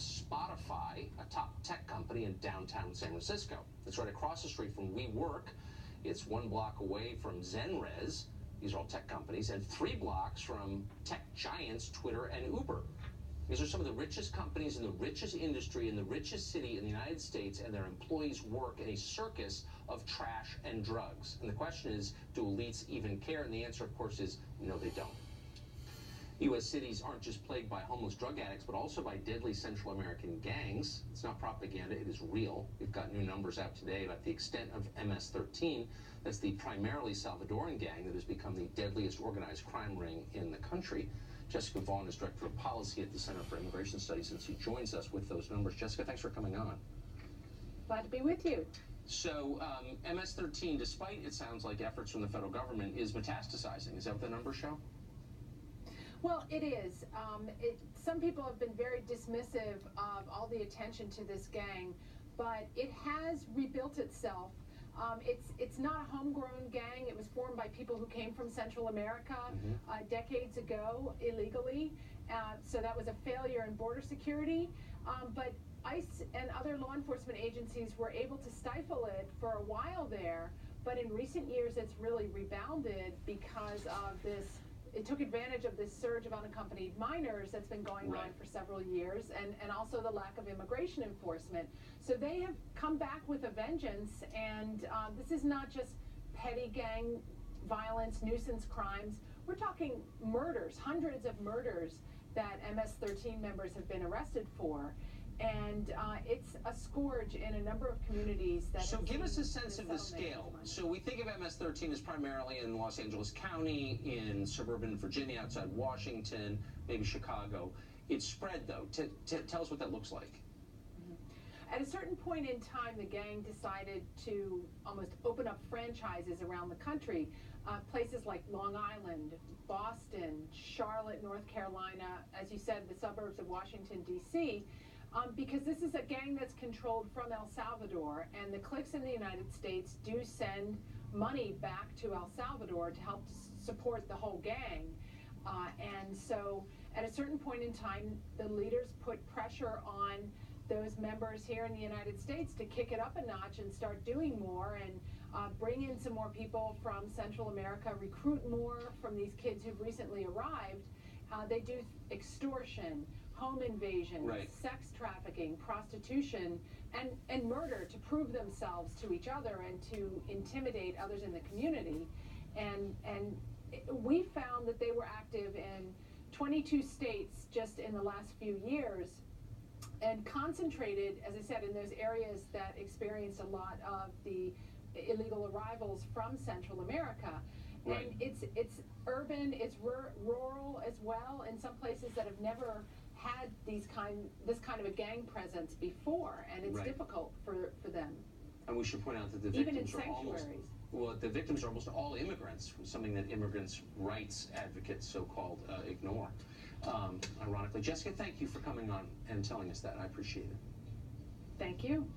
Spotify, a top tech company in downtown San Francisco. It's right across the street from WeWork. It's 1 block away from Zenres. These are all tech companies, and 3 blocks from tech giants Twitter and Uber. These are some of the richest companies in the richest industry in the richest city in the United States, and their employees work in a circus of trash and drugs. And the question is, do elites even care? And the answer, of course, is no, they don't. U.S. cities aren't just plagued by homeless drug addicts, but also by deadly Central American gangs. It's not propaganda, it is real. We've got new numbers out today about the extent of MS-13. That's the primarily Salvadoran gang that has become the deadliest organized crime ring in the country. Jessica Vaughn is Director of Policy at the Center for Immigration Studies, and she joins us with those numbers. Jessica, thanks for coming on. Glad to be with you. So MS-13, despite, it sounds like, efforts from the federal government, is metastasizing. Is that what the numbers show? Well, it is. Some people have been very dismissive of all the attention to this gang, but it has rebuilt itself. It's not a homegrown gang. It was formed by people who came from Central America decades ago illegally. So that was a failure in border security. But ICE and other law enforcement agencies were able to stifle it for a while there. But in recent years, it's really rebounded because of this. It took advantage of this surge of unaccompanied minors that's been going on for several years, and also the lack of immigration enforcement. So they have come back with a vengeance, and this is not just petty gang violence, nuisance crimes. We're talking murders, hundreds of murders that MS-13 members have been arrested for. And it's a scourge in a number of communities. So give us a sense of the scale. So we think of MS-13 as primarily in Los Angeles County, in suburban Virginia, outside Washington, maybe Chicago. It's spread, though. Tell us what that looks like. At a certain point in time, the gang decided to almost open up franchises around the country. Places like Long Island, Boston, Charlotte, North Carolina, as you said, the suburbs of Washington, D.C., because this is a gang that's controlled from El Salvador, and the cliques in the United States do send money back to El Salvador to help support the whole gang. And so at a certain point in time, the leaders put pressure on those members here in the United States to kick it up a notch and start doing more, and bring in some more people from Central America, recruit more from these kids who've recently arrived. They do extortion, home invasion, sex trafficking, prostitution, and murder to prove themselves to each other and to intimidate others in the community. And we found that they were active in 22 states just in the last few years, and concentrated, as I said, in those areas that experience a lot of the illegal arrivals from Central America. And it's urban, it's rural as well, in some places that have never had this kind of a gang presence before, and it's difficult for them. And we should point out that the victims the victims are almost all immigrants, something that immigrants' rights advocates, so-called, ignore. Ironically. Jessica, thank you for coming on and telling us that. I appreciate it. Thank you.